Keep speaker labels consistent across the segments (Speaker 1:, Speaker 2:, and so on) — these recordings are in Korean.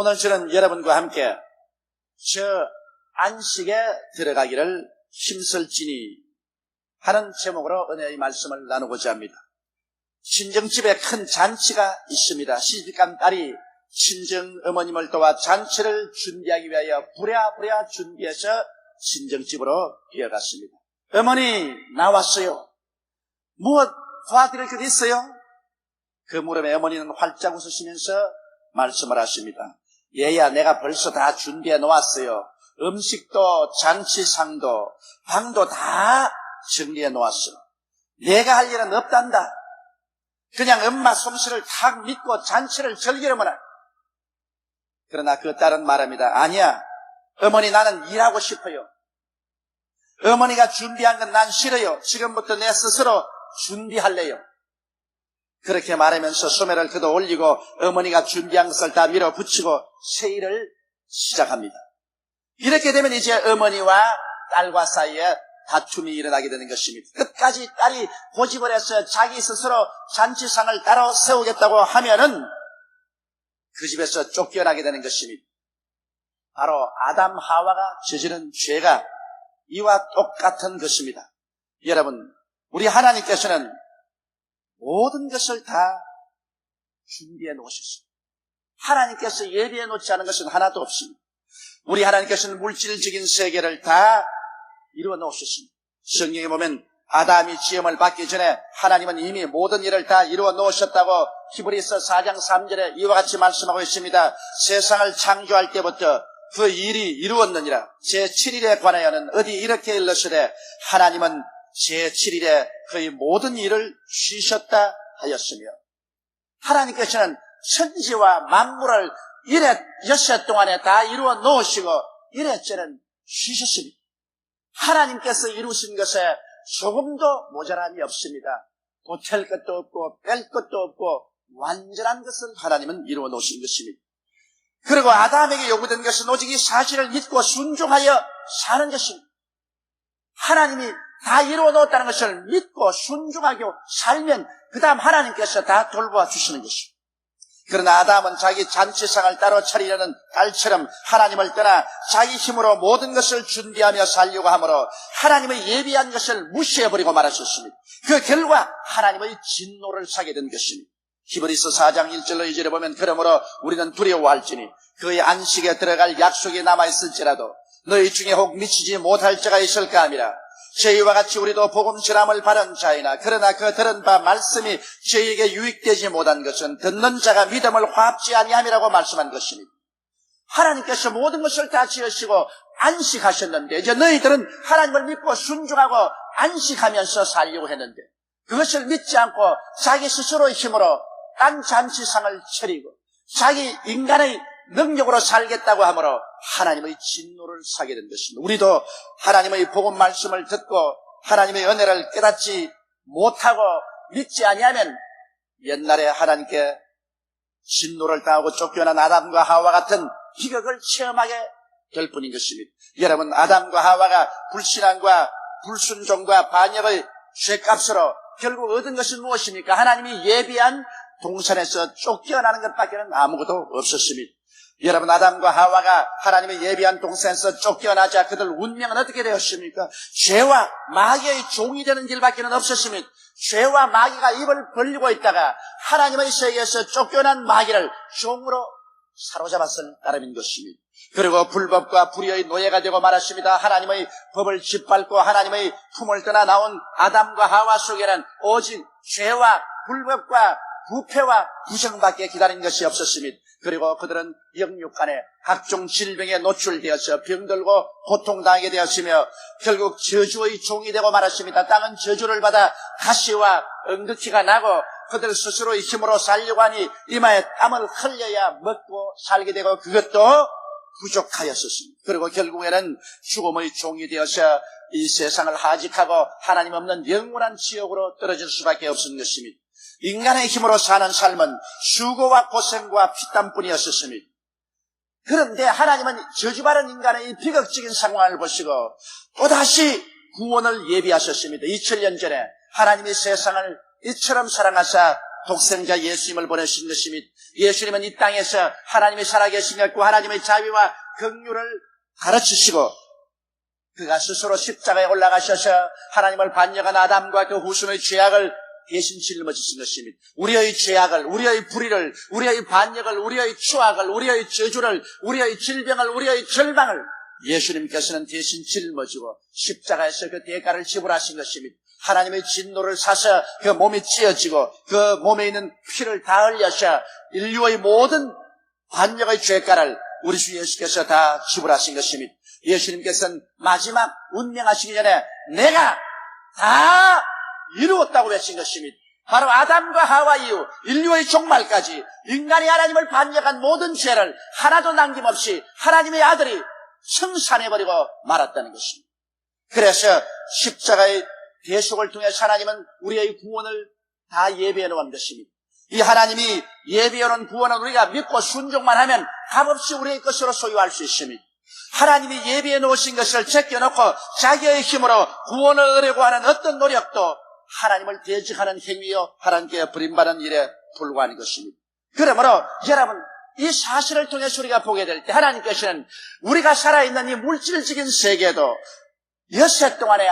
Speaker 1: 오늘 저는 여러분과 함께 저 안식에 들어가기를 힘쓸지니 하는 제목으로 은혜의 말씀을 나누고자 합니다. 친정집에 큰 잔치가 있습니다. 시집간 딸이 친정 어머님을 도와 잔치를 준비하기 위하여 부랴부랴 준비해서 친정집으로 뛰어갔습니다. 어머니 나왔어요. 무엇 도와드릴 것 있어요? 그 물음에 어머니는 활짝 웃으시면서 말씀을 하십니다. 얘야, 내가 벌써 다 준비해 놓았어요. 음식도 잔치상도 방도 다 정리해 놓았어. 내가 할 일은 없단다. 그냥 엄마 솜씨를 탁 믿고 잔치를 즐기려면. 그러나 그 딸은 말합니다. 아니야, 어머니 나는 일하고 싶어요. 어머니가 준비한 건 난 싫어요. 지금부터 내 스스로 준비할래요. 그렇게 말하면서 소매를 걷어 올리고 어머니가 준비한 것을 다 밀어붙이고 세일을 시작합니다. 이렇게 되면 이제 어머니와 딸과 사이에 다툼이 일어나게 되는 것입니다. 끝까지 딸이 고집을 해서 자기 스스로 잔치상을 따로 세우겠다고 하면은 그 집에서 쫓겨나게 되는 것입니다. 바로 아담 하와가 저지른 죄가 이와 똑같은 것입니다. 여러분, 우리 하나님께서는 모든 것을 다 준비해 놓으셨습니다. 하나님께서 예비해 놓지 않은 것은 하나도 없습니다. 우리 하나님께서는 물질적인 세계를 다 이루어 놓으셨습니다. 성경에 보면 아담이 지음을 받기 전에 하나님은 이미 모든 일을 다 이루어 놓으셨다고 히브리서 4장 3절에 이와 같이 말씀하고 있습니다. 세상을 창조할 때부터 그 일이 이루었느니라. 제7일에 관하여는 어디 이렇게 일렀으되 하나님은 제7일에 그의 모든 일을 쉬셨다 하였으며, 하나님께서는 천지와 만물을 이래 엿새 동안에 다 이루어 놓으시고 이래저는 쉬셨습니다. 하나님께서 이루신 것에 조금도 모자람이 없습니다. 보탤 것도 없고 뺄 것도 없고 완전한 것을 하나님은 이루어 놓으신 것입니다. 그리고 아담에게 요구된 것은 오직 이 사실을 믿고 순종하여 사는 것입니다. 하나님이 다 이루어 놓았다는 것을 믿고 순종하게 살면 그 다음 하나님께서 다 돌보아 주시는 것입니다. 그러나 아담은 자기 잔치상을 따로 차리려는 딸처럼 하나님을 떠나 자기 힘으로 모든 것을 준비하며 살려고 하므로 하나님의 예비한 것을 무시해버리고 말았었습니다. 그 결과 하나님의 진노를 사게 된 것입니다. 히브리서 4장 1절로 2절에 보면 그러므로 우리는 두려워할지니 그의 안식에 들어갈 약속이 남아있을지라도 너희 중에 혹 미치지 못할 자가 있을까 함이라. 저희와 같이 우리도 복음 전함을 바른 자이나 그러나 그 들은 바 말씀이 저희에게 유익되지 못한 것은 듣는 자가 믿음을 화합지 아니함이라고 말씀한 것입니다. 하나님께서 모든 것을 다 지으시고 안식하셨는데 이제 너희들은 하나님을 믿고 순종하고 안식하면서 살려고 했는데 그것을 믿지 않고 자기 스스로의 힘으로 딴 잔치상을 차리고 자기 인간의 능력으로 살겠다고 하므로 하나님의 진노를 사게 된 것입니다. 우리도 하나님의 복음 말씀을 듣고 하나님의 은혜를 깨닫지 못하고 믿지 아니하면 옛날에 하나님께 진노를 당하고 쫓겨난 아담과 하와 같은 비극을 체험하게 될 뿐인 것입니다. 여러분, 아담과 하와가 불신앙과 불순종과 반역의 죄값으로 결국 얻은 것은 무엇입니까? 하나님이 예비한 동산에서 쫓겨나는 것밖에 아무것도 없었습니다. 여러분, 아담과 하와가 하나님의 예비한 동산에서 쫓겨나자 그들 운명은 어떻게 되었습니까? 죄와 마귀의 종이 되는 길밖에 없었습니다. 죄와 마귀가 입을 벌리고 있다가 하나님의 세계에서 쫓겨난 마귀를 종으로 사로잡았을 따름인 것입니다. 그리고 불법과 불의의 노예가 되고 말았습니다. 하나님의 법을 짓밟고 하나님의 품을 떠나 나온 아담과 하와 속에는 오직 죄와 불법과 부패와 부정밖에 기다린 것이 없었습니다. 그리고 그들은 영육간에 각종 질병에 노출되어서 병들고 고통당하게 되었으며 결국 저주의 종이 되고 말았습니다. 땅은 저주를 받아 가시와 엉겅퀴가 나고 그들 스스로의 힘으로 살려고 하니 이마에 땀을 흘려야 먹고 살게 되고 그것도 부족하였었습니다. 그리고 결국에는 죽음의 종이 되어서 이 세상을 하직하고 하나님 없는 영원한 지옥으로 떨어질 수밖에 없는 것입니다. 인간의 힘으로 사는 삶은 수고와 고생과 피땀뿐이었습니다. 그런데 하나님은 저주받은 인간의 이 비극적인 상황을 보시고 또다시 구원을 예비하셨습니다. 2000년 전에 하나님이 세상을 이처럼 사랑하사 독생자 예수님을 보내신 것입니다. 예수님은 이 땅에서 하나님이 살아계신 것과 하나님의 자비와 긍휼을 가르치시고 그가 스스로 십자가에 올라가셔서 하나님을 반역한 아담과 그 후손의 죄악을 대신 짊어지신 것입니다. 우리의 죄악을, 우리의 불의를, 우리의 반역을, 우리의 추악을, 우리의 저주를, 우리의 질병을, 우리의 절망을 예수님께서는 대신 짊어지고 십자가에서 그 대가를 지불하신 것입니다. 하나님의 진노를 사서 그 몸이 찢어지고 그 몸에 있는 피를 다 흘려서 인류의 모든 반역의 죄가를 우리 주 예수께서 다 지불하신 것입니다. 예수님께서는 마지막 운명하시기 전에 내가 다 이루었다고 외친 것입니다. 바로 아담과 하와 이후 인류의 종말까지 인간이 하나님을 반역한 모든 죄를 하나도 남김없이 하나님의 아들이 청산해버리고 말았다는 것입니다. 그래서 십자가의 대속을 통해서 하나님은 우리의 구원을 다 예비해 놓은 것입니다. 이 하나님이 예비해 놓은 구원은 우리가 믿고 순종만 하면 값없이 우리의 것으로 소유할 수 있습니다. 하나님이 예비해 놓으신 것을 제껴놓고 자기의 힘으로 구원을 얻으려고 하는 어떤 노력도 하나님을 대적하는 행위요 하나님께 버림받은 일에 불과한 것입니다. 그러므로 여러분 이 사실을 통해서 우리가 보게 될 때 하나님께서는 우리가 살아있는 이 물질적인 세계도 엿새 동안에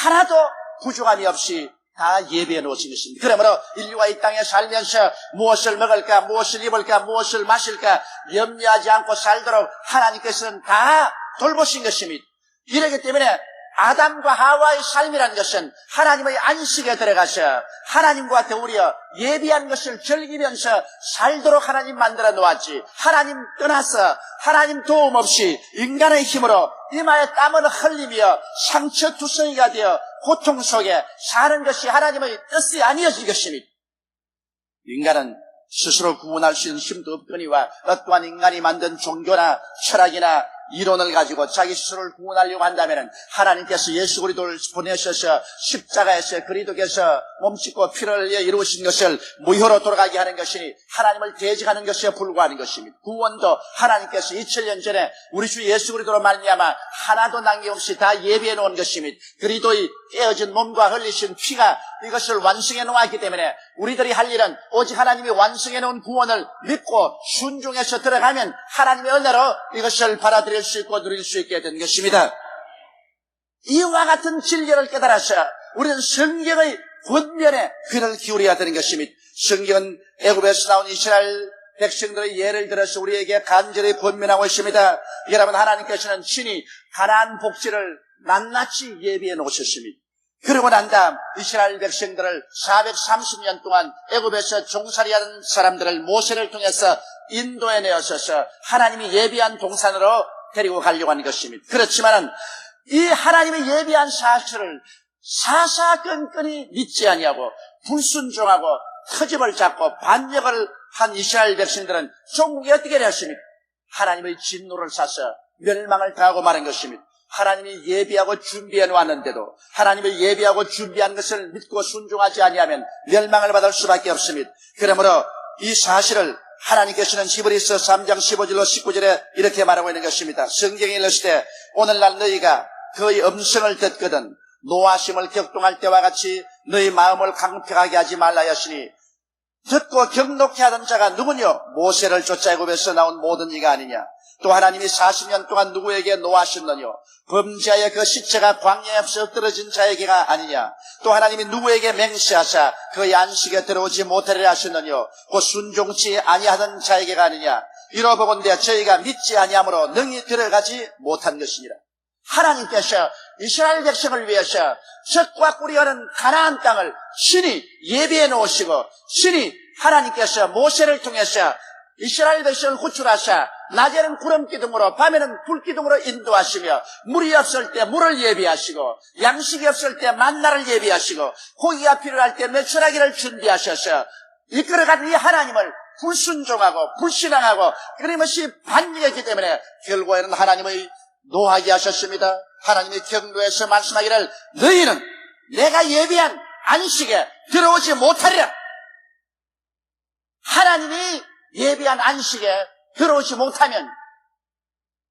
Speaker 1: 하나도 부족함이 없이 다 예비해 놓으신 것입니다. 그러므로 인류가 이 땅에 살면서 무엇을 먹을까, 무엇을 입을까, 무엇을 마실까 염려하지 않고 살도록 하나님께서는 다 돌보신 것입니다. 이러기 때문에 아담과 하와의 삶이라는 것은 하나님의 안식에 들어가서 하나님과 더불어 예비한 것을 즐기면서 살도록 하나님 만들어 놓았지, 하나님 떠나서 하나님 도움 없이 인간의 힘으로 이마에 땀을 흘리며 상처투성이가 되어 고통 속에 사는 것이 하나님의 뜻이 아니어진 것입니다. 인간은 스스로 구원할 수 있는 힘도 없거니와 어떠한 인간이 만든 종교나 철학이나 이론을 가지고 자기 스스로를 구원하려고 한다면 하나님께서 예수 그리스도를 보내셔서 십자가에서 그리스도께서 몸짓고 피를 흘려 이루신 것을 무효로 돌아가게 하는 것이니 하나님을 대적하는 것에 불과한 것입니다. 구원도 하나님께서 2000년 전에 우리 주 예수 그리스도로 말미암아 하나도 남김없이 다 예비해 놓은 것입니다. 그리스도의 깨어진 몸과 흘리신 피가 이것을 완성해 놓았기 때문에 우리들이 할 일은 오직 하나님이 완성해 놓은 구원을 믿고 순종해서 들어가면 하나님의 은혜로 이것을 받아들일 수 있고 누릴 수 있게 된 것입니다. 이와 같은 진리를 깨달아서 우리는 성경의 권면에 귀를 기울여야 되는 것입니다. 성경은 애굽에서 나온 이스라엘 백성들의 예를 들어서 우리에게 간절히 권면하고 있습니다. 여러분, 하나님께서는 친히 가나안 복지를 낱낱이 예비해 놓으셨습니다. 그러고 난 다음 이스라엘 백성들을 430년 동안 애굽에서 종살이하는 사람들을 모세를 통해서 인도해 내어서서 하나님이 예비한 동산으로 데리고 가려고 하는 것입니다. 그렇지만은 이 하나님의 예비한 사실을 사사건건히 믿지 아니하고 불순종하고 터집을 잡고 반역을 한 이스라엘 백성들은 종국이 어떻게 되었습니까? 하나님의 진노를 사서 멸망을 당하고 마는 것입니다. 하나님이 예비하고 준비해 놓았는데도 하나님의 예비하고 준비한 것을 믿고 순종하지 아니하면 멸망을 받을 수밖에 없습니다. 그러므로 이 사실을 하나님께서는 히브리서 3장 15절로 19절에 이렇게 말하고 있는 것입니다. 성경에 이르시되 오늘날 너희가 그의 음성을 듣거든 노하심을 격동할 때와 같이 너희 마음을 강팍하게 하지 말라 하시니 듣고 경록케 하던 자가 누구뇨? 모세를 쫓아 애굽에서 나온 모든 이가 아니냐? 또 하나님이 40년 동안 누구에게 노하셨느뇨? 범죄하여 그 시체가 광야에 엎드러진 자에게가 아니냐? 또 하나님이 누구에게 맹세하사 그의 안식에 들어오지 못하리라 하셨느뇨? 곧 순종치 아니하던 자에게가 아니냐? 이러보건대 저희가 믿지 아니함으로 능히 들어가지 못한 것이니라. 하나님께서 이스라엘 백성을 위해서 젖과 꿀이 흐르는 가나안 땅을 신이 예비해 놓으시고 신이 하나님께서 모세를 통해서 이스라엘 백성을 구출하사 낮에는 구름기둥으로 밤에는 불기둥으로 인도하시며 물이 없을 때 물을 예비하시고 양식이 없을 때 만나를 예비하시고 고기가 필요할 때 메추라기를 준비하셔서 이끌어가는 이 하나님을 불순종하고 불신앙하고 끊임없이 반역했기 때문에 결국에는 하나님의 노하게 하셨습니다. 하나님의 경도에서 말씀하기를 너희는 내가 예비한 안식에 들어오지 못하리라. 하나님이 예비한 안식에 들어오지 못하면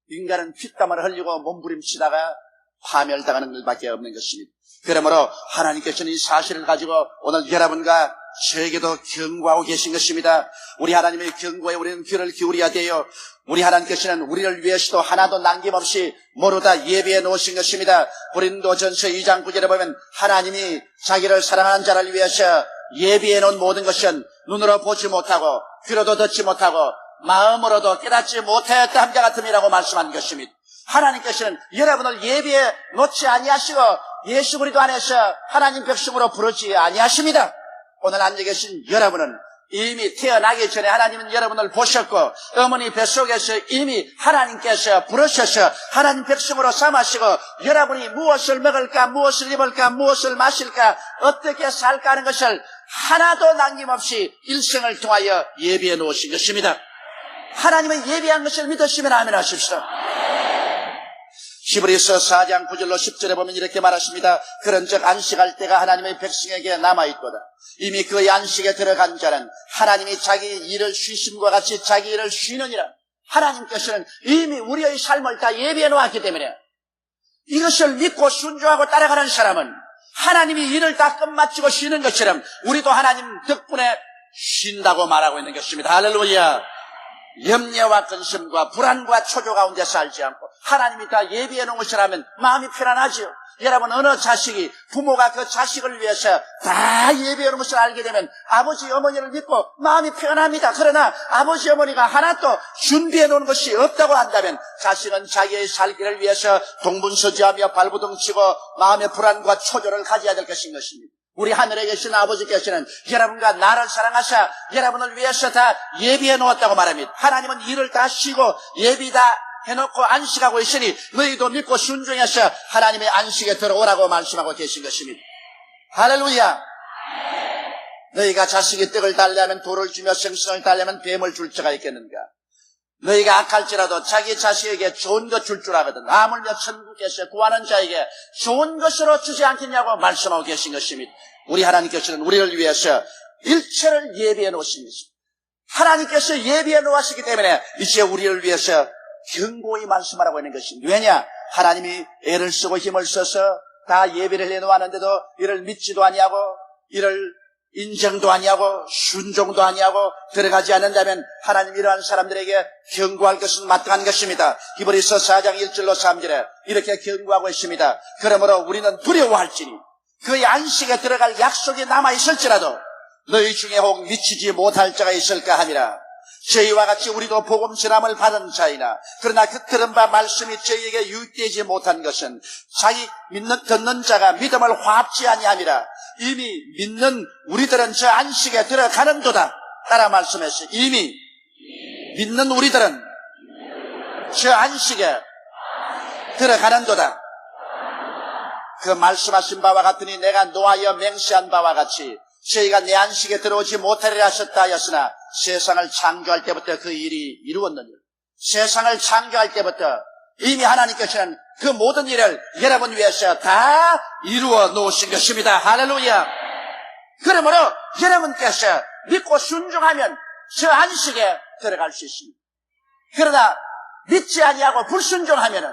Speaker 1: 인간은 핏땀을 흘리고 몸부림치다가 파멸당하는 일밖에 없는 것입니다. 그러므로 하나님께서는 이 사실을 가지고 오늘 여러분과 저에게도 경고하고 계신 것입니다. 우리 하나님의 경고에 우리는 귀를 기울여야 돼요. 우리 하나님께서는 우리를 위해서도 하나도 남김없이 모두 다 예비해 놓으신 것입니다. 고린도전서 2장 9절에 보면 하나님이 자기를 사랑하는 자를 위해서 예비해 놓은 모든 것은 눈으로 보지 못하고 귀로도 듣지 못하고 마음으로도 깨닫지 못하였다 함자 같음이라고 말씀한 것입니다. 하나님께서는 여러분을 예비해 놓지 아니하시고 예수 그리스도 안에서 하나님 백성으로 부르지 아니하십니다. 오늘 앉아 계신 여러분은 이미 태어나기 전에 하나님은 여러분을 보셨고 어머니 뱃속에서 이미 하나님께서 부르셔서 하나님 백성으로 삼으시고 여러분이 무엇을 먹을까, 무엇을 입을까, 무엇을 마실까, 어떻게 살까 하는 것을 하나도 남김없이 일생을 통하여 예비해 놓으신 것입니다. 하나님은 예비한 것을 믿으시면 아멘 하십시오. 히브리서 4장 9절로 10절에 보면 이렇게 말하십니다. 그런즉 안식할 때가 하나님의 백성에게 남아있도다. 이미 그 안식에 들어간 자는 하나님이 자기 일을 쉬심과 같이 자기 일을 쉬느니라. 하나님께서는 이미 우리의 삶을 다 예비해 놓았기 때문에 이것을 믿고 순종하고 따라가는 사람은 하나님이 일을 다 끝마치고 쉬는 것처럼 우리도 하나님 덕분에 쉰다고 말하고 있는 것입니다. 할렐루야. 염려와 근심과 불안과 초조 가운데 살지 않고 하나님이 다 예비해 놓은 것이라면 마음이 편안하죠. 여러분, 어느 자식이 부모가 그 자식을 위해서 다 예비해 놓은 것을 알게 되면 아버지 어머니를 믿고 마음이 편합니다. 그러나 아버지 어머니가 하나도 준비해 놓은 것이 없다고 한다면 자식은 자기의 살기를 위해서 동분서주하며 발부둥치고 마음의 불안과 초조를 가져야 될 것인 것입니다. 우리 하늘에 계신 아버지께서는 여러분과 나를 사랑하사 여러분을 위해서 다 예비해 놓았다고 말합니다. 하나님은 일을 다 쉬고 예비 다 해놓고 안식하고 있으니 너희도 믿고 순종해서 하나님의 안식에 들어오라고 말씀하고 계신 것입니다. 할렐루야. 너희가 자식이 떡을 달려면 돌을 주며 생선을 달려면 뱀을 줄 자가 있겠는가. 너희가 악할지라도 자기 자식에게 좋은 것 줄 줄 알거든. 하물며 천국에서 구하는 자에게 좋은 것으로 주지 않겠냐고 말씀하고 계신 것입니다. 우리 하나님께서는 우리를 위해서 일체를 예비해 놓으신 것입니다. 하나님께서 예비해 놓으시기 때문에 이제 우리를 위해서 경고히 말씀하라고 하는 것입니다. 왜냐? 하나님이 애를 쓰고 힘을 써서 다 예비를 해 놓았는데도 이를 믿지도 아니하고 이를 인정도 아니하고 순종도 아니하고 들어가지 않는다면 하나님 이러한 사람들에게 경고할 것은 마땅한 것입니다. 히브리서 4장 1절로 3절에 이렇게 경고하고 있습니다. 그러므로 우리는 두려워할지니 그의 안식에 들어갈 약속이 남아있을지라도 너희 중에 혹 미치지 못할 자가 있을까 함이라. 저희와 같이 우리도 복음 전함을 받은 자이나 그러나 그 들은 바 말씀이 저희에게 유익되지 못한 것은 자기 듣는 자가 믿음을 화합지 아니함이라. 이미 믿는 우리들은 저 안식에 들어가는도다. 따라 말씀했어요. 이미 믿는 우리들은 저 안식에 들어가는도다. 그 말씀하신 바와 같으니 내가 노하여 맹세한 바와 같이 저희가 내 안식에 들어오지 못하리라 하셨다 하였으나 세상을 창조할 때부터 그 일이 이루었느니라. 세상을 창조할 때부터 이미 하나님께서는 그 모든 일을 여러분 위해서 다 이루어 놓으신 것입니다. 할렐루야. 그러므로 여러분께서 믿고 순종하면 저 안식에 들어갈 수 있습니다. 그러나 믿지 아니하고 불순종하면은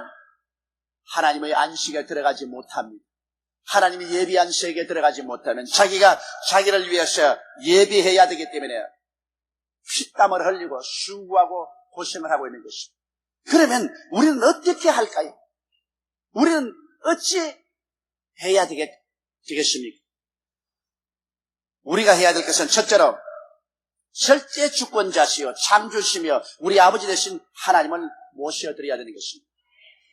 Speaker 1: 하나님의 안식에 들어가지 못합니다. 하나님이 예비한 세계에 들어가지 못하면 자기가 자기를 위해서 예비해야 되기 때문에 피땀을 흘리고 수고하고 고생을 하고 있는 것입니다. 그러면 우리는 어떻게 할까요? 우리는 어찌 해야 되겠습니까? 우리가 해야 될 것은 첫째로 절대 주권자시요 창조시며 우리 아버지 되신 하나님을 모셔드려야 되는 것입니다.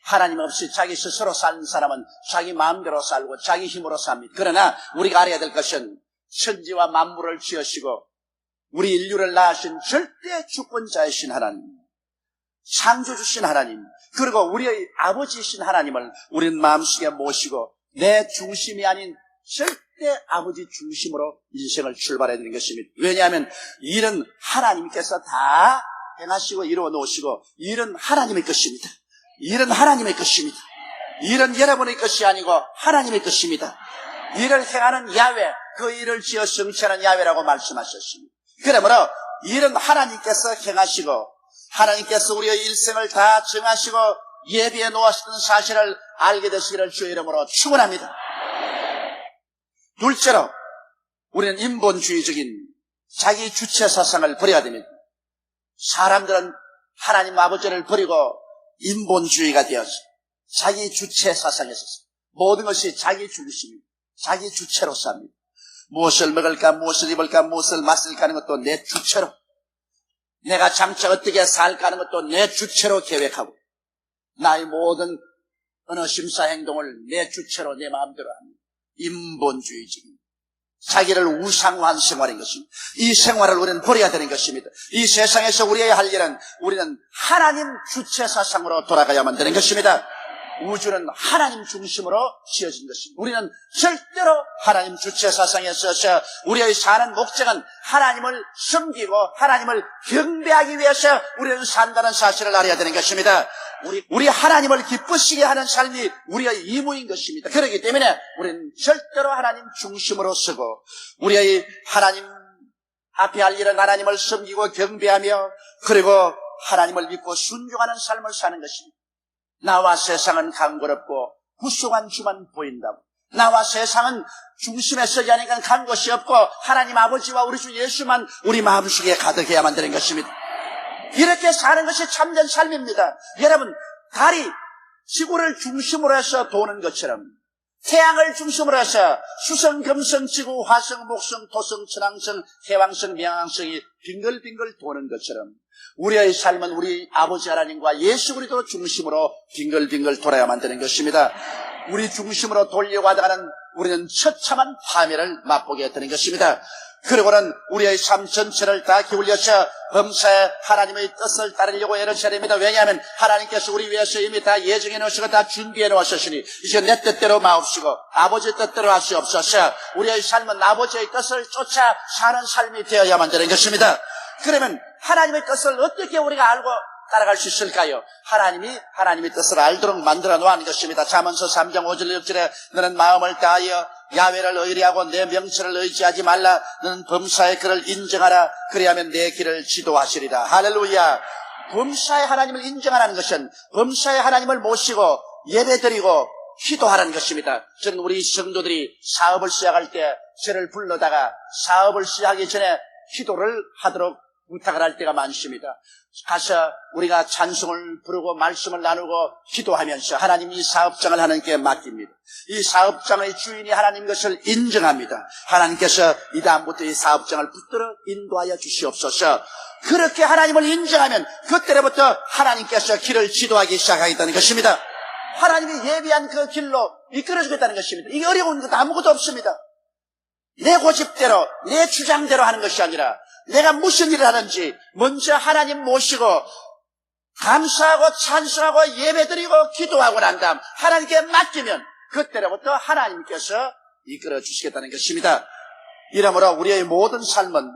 Speaker 1: 하나님 없이 자기 스스로 사는 사람은 자기 마음대로 살고 자기 힘으로 삽니다. 그러나 우리가 알아야 될 것은 천지와 만물을 지으시고 우리 인류를 낳으신 절대 주권자이신 하나님, 창조주신 하나님, 그리고 우리의 아버지이신 하나님을 우리는 마음속에 모시고 내 중심이 아닌 절대 아버지 중심으로 인생을 출발해야 되는 것입니다. 왜냐하면 일은 하나님께서 다 행하시고 이루어 놓으시고 일은 하나님의 것입니다. 일은 하나님의 것입니다. 일은 여러분의 것이 아니고 하나님의 것입니다. 일을 행하는 야훼, 그 일을 지어 성취하는 야훼라고 말씀하셨습니다. 그러므로 일은 하나님께서 행하시고 하나님께서 우리의 일생을 다 정하시고 예비해 놓으셨던 사실을 알게 되시기를 주의 이름으로 축원합니다. 둘째로 우리는 인본주의적인 자기 주체 사상을 버려야 됩니다. 사람들은 하나님 아버지를 버리고 인본주의가 되어서 자기 주체 사상에 있어서 모든 것이 자기 중심입니다. 자기 주체로 삽니다. 무엇을 먹을까, 무엇을 입을까, 무엇을 마실까 하는 것도 내 주체로, 내가 장차 어떻게 살까 하는 것도 내 주체로 계획하고, 나의 모든 어느 심사 행동을 내 주체로 내 마음대로 합니다. 인본주의적인 자기를 우상화한 생활인 것입니다. 이 생활을 우리는 버려야 되는 것입니다. 이 세상에서 우리의 할 일은 우리는 하나님 주체 사상으로 돌아가야만 되는 것입니다. 우주는 하나님 중심으로 지어진 것입니다. 우리는 절대로 하나님 주체 사상에 있어서 우리의 사는 목적은 하나님을 섬기고 하나님을 경배하기 위해서 우리는 산다는 사실을 알아야 되는 것입니다. 우리 하나님을 기쁘시게 하는 삶이 우리의 의무인 것입니다. 그렇기 때문에 우리는 절대로 하나님 중심으로 서고 우리의 하나님 앞에 할 일은 하나님을 섬기고 경배하며 그리고 하나님을 믿고 순종하는 삶을 사는 것입니다. 나와 세상은 간거롭고 구속한 주만 보인다고. 나와 세상은 중심에 서지 않으니까 간 곳이 없고 하나님 아버지와 우리 주 예수만 우리 마음속에 가득해야만 되는 것입니다. 이렇게 사는 것이 참된 삶입니다. 여러분, 달이 지구를 중심으로 해서 도는 것처럼 태양을 중심으로 해서 수성, 금성, 지구, 화성, 목성, 토성, 천왕성, 해왕성, 명왕성이 빙글빙글 도는 것처럼 우리의 삶은 우리 아버지 하나님과 예수 그리스도 중심으로 빙글빙글 돌아야만 되는 것입니다. 우리 중심으로 돌려고 하다가는 우리는 처참한 파멸을 맛보게 되는 것입니다. 그리고는 우리의 삶 전체를 다 기울여서 범사에 하나님의 뜻을 따르려고 애를 써야 됩니다. 왜냐하면 하나님께서 우리 위해서 이미 다 예정해 놓으시고 다 준비해 놓으셨으니 이제 내 뜻대로 마옵시고 아버지 뜻대로 할 수 없어서 우리의 삶은 아버지의 뜻을 쫓아 사는 삶이 되어야만 되는 것입니다. 그러면 하나님의 뜻을 어떻게 우리가 알고 따라갈 수 있을까요? 하나님의 뜻을 알도록 만들어 놓은 것입니다. 잠언서 3장 5절 6절에 너는 마음을 다하여 야훼를 의뢰하고 내 명철을 의지하지 말라. 너는 범사의 그를 인정하라. 그리하면 내 길을 지도하시리라. 할렐루야. 범사의 하나님을 인정하라는 것은 범사의 하나님을 모시고 예배드리고 기도하라는 것입니다. 저는 우리 성도들이 사업을 시작할 때 저를 불러다가 사업을 시작하기 전에 기도를 하도록 부탁을 할 때가 많습니다. 가서 우리가 찬송을 부르고 말씀을 나누고 기도하면서 하나님 이 사업장을 하나님께 맡깁니다. 이 사업장의 주인이 하나님 것을 인정합니다. 하나님께서 이 다음부터 이 사업장을 붙들어 인도하여 주시옵소서. 그렇게 하나님을 인정하면 그때부터 하나님께서 길을 지도하기 시작하겠다는 것입니다. 하나님이 예비한 그 길로 이끌어주겠다는 것입니다. 이게 어려운 것 아무것도 없습니다. 내 고집대로 내 주장대로 하는 것이 아니라 내가 무슨 일을 하는지 먼저 하나님 모시고 감사하고 찬송하고 예배드리고 기도하고 난 다음 하나님께 맡기면 그때로부터 하나님께서 이끌어 주시겠다는 것입니다. 이러므로 우리의 모든 삶은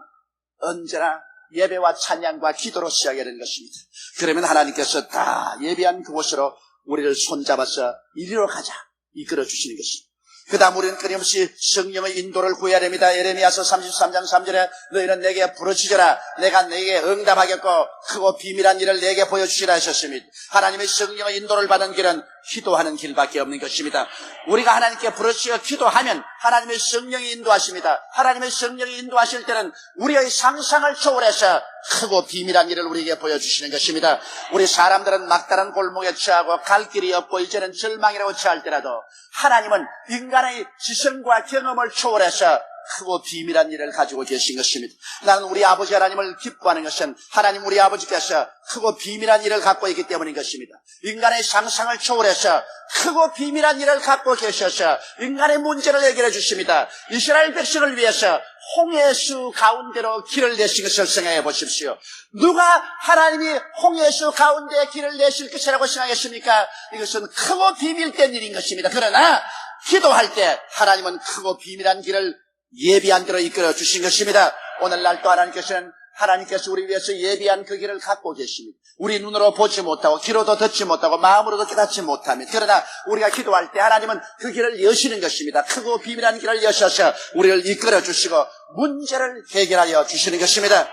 Speaker 1: 언제나 예배와 찬양과 기도로 시작해야 되는 것입니다. 그러면 하나님께서 다 예배한 그곳으로 우리를 손잡아서 이리로 가자 이끌어 주시는 것입니다. 그 다음 우리는 끊임없이 성령의 인도를 구해야 됩니다. 예레미야서 33장 3절에 너희는 내게 부르짖어라. 내가 내게 응답하겠고 크고 비밀한 일을 내게 보여주시라 하셨습니다. 하나님의 성령의 인도를 받은 길은 기도하는 길밖에 없는 것입니다. 우리가 하나님께 부르짖어 기도하면 하나님의 성령이 인도하십니다. 하나님의 성령이 인도하실 때는 우리의 상상을 초월해서 크고 비밀한 일을 우리에게 보여주시는 것입니다. 우리 사람들은 막다른 골목에 처하고 갈 길이 없고 이제는 절망이라고 처할 때라도 하나님은 인간의 지성과 경험을 초월해서 크고 비밀한 일을 가지고 계신 것입니다. 나는 우리 아버지 하나님을 기뻐하는 것은 하나님 우리 아버지께서 크고 비밀한 일을 갖고 있기 때문인 것입니다. 인간의 상상을 초월해서 크고 비밀한 일을 갖고 계셔서 인간의 문제를 해결해 주십니다. 이스라엘 백성을 위해서 홍해수 가운데로 길을 내신 것을 생각해 보십시오. 누가 하나님이 홍해수 가운데 길을 내실 것이라고 생각했습니까? 이것은 크고 비밀된 일인 것입니다. 그러나 기도할 때 하나님은 크고 비밀한 길을 예비한 대로 이끌어 주신 것입니다. 오늘날 또 하나님께서 우리 위해서 예비한 그 길을 갖고 계십니다. 우리 눈으로 보지 못하고 귀로도 듣지 못하고 마음으로도 깨닫지 못합니다. 그러나 우리가 기도할 때 하나님은 그 길을 여시는 것입니다. 크고 비밀한 길을 여셔서 우리를 이끌어 주시고 문제를 해결하여 주시는 것입니다.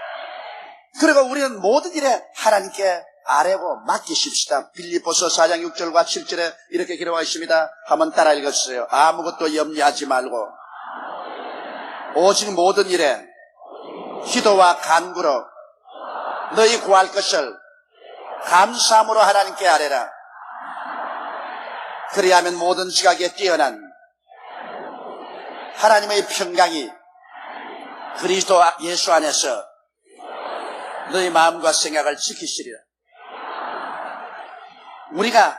Speaker 1: 그리고 우리는 모든 일에 하나님께 아뢰고 맡기십시다. 빌립보서 4장 6절과 7절에 이렇게 기록하고 있습니다. 한번 따라 읽어주세요. 아무것도 염려하지 말고 오직 모든 일에 기도와 간구로 너희 구할 것을 감사함으로 하나님께 아뢰라. 그리하면 모든 지각에 뛰어난 하나님의 평강이 그리스도 예수 안에서 너희 마음과 생각을 지키시리라. 우리가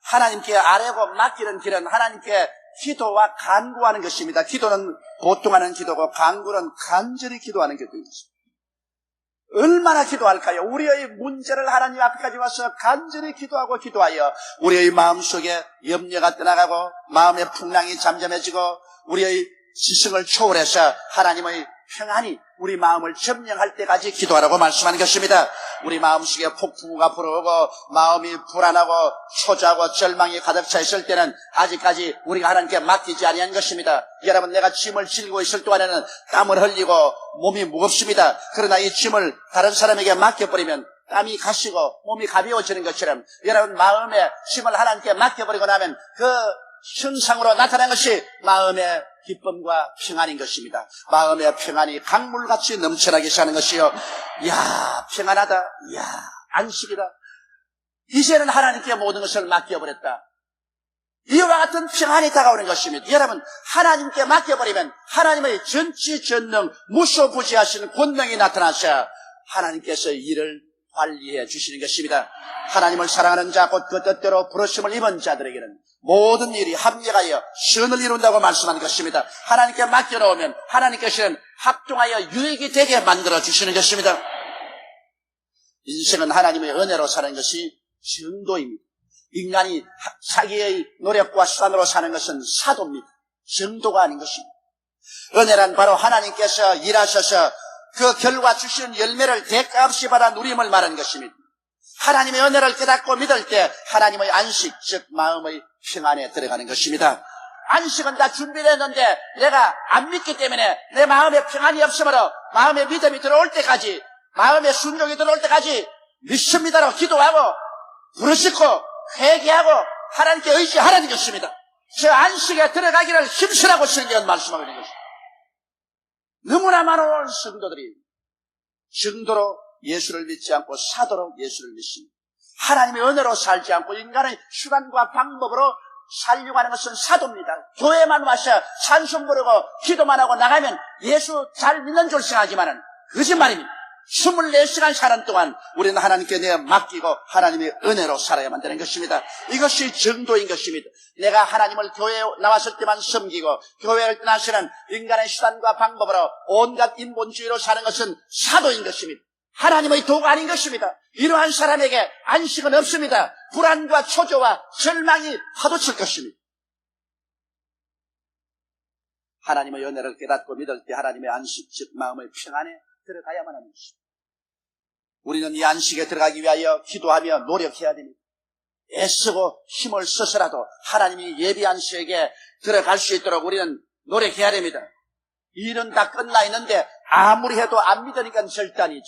Speaker 1: 하나님께 아뢰고 맡기는 길은 하나님께 기도와 간구하는 것입니다. 기도는 보통 하는 기도고 간구는 간절히 기도하는 기도입니다. 얼마나 기도할까요? 우리의 문제를 하나님 앞까지 와서 간절히 기도하고 기도하여 우리의 마음속에 염려가 떠나가고 마음의 풍랑이 잠잠해지고 우리의 지성을 초월해서 하나님의 평안이 우리 마음을 점령할 때까지 기도하라고 말씀하는 것입니다. 우리 마음속에 폭풍우가 불어오고 마음이 불안하고 초조하고 절망이 가득 차 있을 때는 아직까지 우리가 하나님께 맡기지 아니한 것입니다. 여러분, 내가 짐을 지고 있을 동안에는 땀을 흘리고 몸이 무겁습니다. 그러나 이 짐을 다른 사람에게 맡겨버리면 땀이 가시고 몸이 가벼워지는 것처럼 여러분 마음의 짐을 하나님께 맡겨버리고 나면 그 현상으로 나타난 것이 마음의 기쁨과 평안인 것입니다. 마음의 평안이 강물같이 넘쳐나게 사는 것이요. 이야, 평안하다. 이야, 안식이다. 이제는 하나님께 모든 것을 맡겨버렸다. 이와 같은 평안이 다가오는 것입니다. 여러분, 하나님께 맡겨버리면 하나님의 전지전능 무소부지하시는 권능이 나타나셔 하나님께서 일을 관리해 주시는 것입니다. 하나님을 사랑하는 자 곧 그 뜻대로 부르심을 입은 자들에게는 모든 일이 합력하여 선을 이룬다고 말씀한 것입니다. 하나님께 맡겨놓으면 하나님께서는 합동하여 유익이 되게 만들어 주시는 것입니다. 인생은 하나님의 은혜로 사는 것이 정도입니다. 인간이 자기의 노력과 수단으로 사는 것은 사도입니다. 정도가 아닌 것입니다. 은혜란 바로 하나님께서 일하셔서 그 결과 주시는 열매를 대가없이 받아 누림을 말하는 것입니다. 하나님의 은혜를 깨닫고 믿을 때 하나님의 안식, 즉 마음의 평안에 들어가는 것입니다. 안식은 다 준비됐는데 내가 안 믿기 때문에 내 마음에 평안이 없으므로 마음의 믿음이 들어올 때까지, 마음의 순종이 들어올 때까지 믿습니다로 기도하고 부르짖고 회개하고 하나님께 의지하라는 것입니다. 저 안식에 들어가기를 힘쓰라고 성경은 말씀하고 있는 것입니다. 너무나 많은 성도들이 정도로 예수를 믿지 않고 사도로 예수를 믿습니다. 하나님의 은혜로 살지 않고 인간의 수단과 방법으로 살려고 하는 것은 사도입니다. 교회만 와서 찬송 부르고 기도만 하고 나가면 예수 잘 믿는 줄 생각하지만은 거짓말입니다. 24시간 사는 동안 우리는 하나님께 내어 맡기고 하나님의 은혜로 살아야만 되는 것입니다. 이것이 정도인 것입니다. 내가 하나님을 교회에 나왔을 때만 섬기고 교회를 떠나서는 인간의 수단과 방법으로 온갖 인본주의로 사는 것은 사도인 것입니다. 하나님의 도가 아닌 것입니다. 이러한 사람에게 안식은 없습니다. 불안과 초조와 절망이 파도칠 것입니다. 하나님의 은혜를 깨닫고 믿을 때 하나님의 안식, 즉 마음의 평안에 들어가야만 하는 것입니다. 우리는 이 안식에 들어가기 위하여 기도하며 노력해야 됩니다. 애쓰고 힘을 써서라도 하나님이 예비한 시에게 들어갈 수 있도록 우리는 노력해야 됩니다. 일은 다 끝나 있는데 아무리 해도 안 믿으니까 절대 아니죠.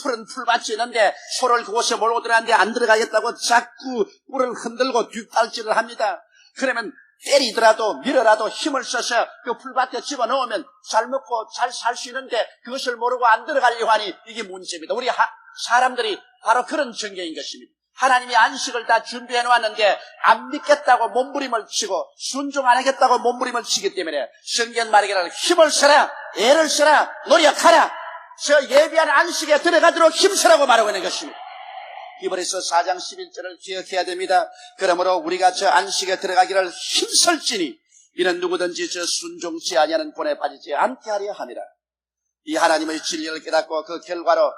Speaker 1: 풀은 풀밭이 있는데 소를 그곳에 몰고 들어가는데 안 들어가겠다고 자꾸 뿔을 흔들고 뒷발질을 합니다. 그러면 때리더라도 밀어라도 힘을 써서 그 풀밭에 집어넣으면 잘 먹고 잘 살 수 있는데 그것을 모르고 안 들어가려고 하니 이게 문제입니다. 우리 사람들이 바로 그런 전개인 것입니다. 하나님이 안식을 다 준비해 놓았는데 안 믿겠다고 몸부림을 치고 순종 안 하겠다고 몸부림을 치기 때문에 성경 말하기를 힘을 써라, 애를 써라, 노력하라, 저 예비한 안식에 들어가도록 힘쓰라고 말하고 있는 것입니다. 히브리서 4장 11절을 기억해야 됩니다. 그러므로 우리가 저 안식에 들어가기를 힘쓸지니 이는 누구든지 저 순종치 아니하는 본에 빠지지 않게 하려 함이라. 이 하나님의 진리를 깨닫고 그 결과로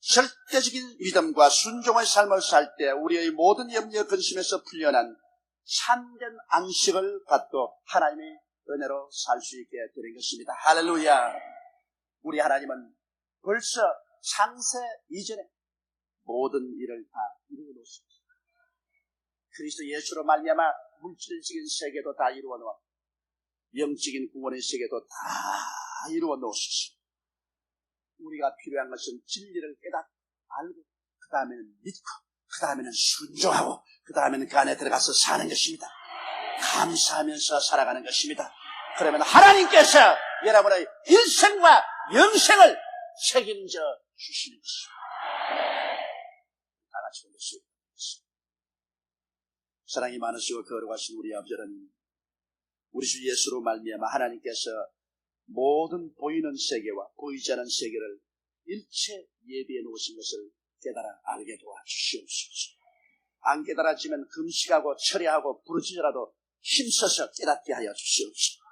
Speaker 1: 절대적인 믿음과 순종의 삶을 살 때 우리의 모든 염려 근심에서 풀려난 참된 안식을 받고 하나님의 은혜로 살 수 있게 되는 것입니다. 할렐루야. 우리 하나님은 벌써 창세 이전에 모든 일을 다 이루어 놓으셨습니다. 그리스도 예수로 말미암아 물질적인 세계도 다 이루어 놓았고 영적인 구원의 세계도 다 이루어 놓으셨습니다. 우리가 필요한 것은 진리를 깨닫고 알고 그 다음에는 믿고 그 다음에는 순종하고 그 다음에는 그 안에 들어가서 사는 것입니다. 감사하면서 살아가는 것입니다. 그러면 하나님께서 여러분의 일생과 영생을 책임져 주시는 것입니다. 다 같이 올려주시옵소서. 사랑이 많으시고 거룩하신 우리 아버지 하나님, 우리 주 예수로 말미암아 하나님께서 모든 보이는 세계와 보이지 않은 세계를 일체 예비해 놓으신 것을 깨달아 알게 도와주시옵소서. 안 깨달아지면 금식하고 철회하고 부르짖으라도 힘써서 깨닫게 하여 주시옵소서.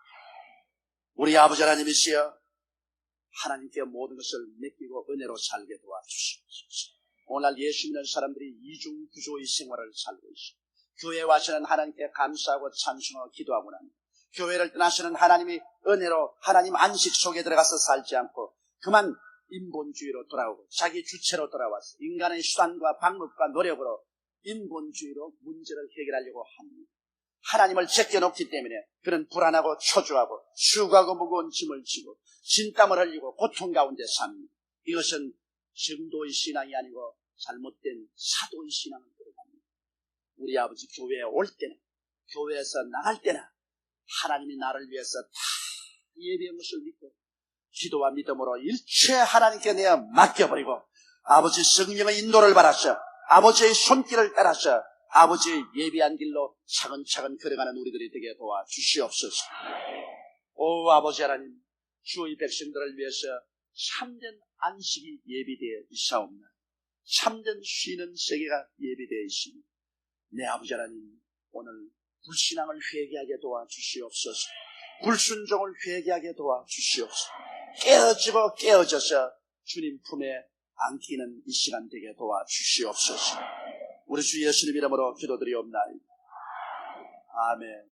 Speaker 1: 우리 아버지 하나님이시여, 하나님께 모든 것을 맡기고 은혜로 살게 도와주시옵소서. 오늘 예수 믿는 사람들이 이중구조의 생활을 살고 있습니다. 교회에 와서는 하나님께 감사하고 찬송하고 기도하고 납니다. 교회를 떠나서는 하나님이 은혜로 하나님 안식 속에 들어가서 살지 않고 그만 인본주의로 돌아오고 자기 주체로 돌아와서 인간의 수단과 방법과 노력으로 인본주의로 문제를 해결하려고 합니다. 하나님을 제껴놓기 때문에 그는 불안하고 초조하고 수고하고 무거운 짐을 지고 진땀을 흘리고 고통 가운데 삽니다. 이것은 정도의 신앙이 아니고 잘못된 사도의 신앙을 들어갑니다. 우리 아버지 교회에 올 때는, 교회에서 나갈 때는 하나님이 나를 위해서 다 예비한 것을 믿고 기도와 믿음으로 일체 하나님께 내어 맡겨버리고 아버지 성령의 인도를 받아서 아버지의 손길을 따라서 아버지의 예비한 길로 차근차근 걸어가는 우리들이 되게 도와주시옵소서. 오 아버지 하나님, 주의 백성들을 위해서 참된 안식이 예비되어 있사옵나다. 참된 쉬는 세계가 예비되어 있습니다. 내 아버지 하나님, 오늘 불신앙을 회개하게 도와주시옵소서. 불순종을 회개하게 도와주시옵소서. 깨어지고 깨어져서 주님 품에 안기는 이 시간 되게 도와주시옵소서. 우리 주 예수님 이름으로 기도드리옵나이다. 아멘.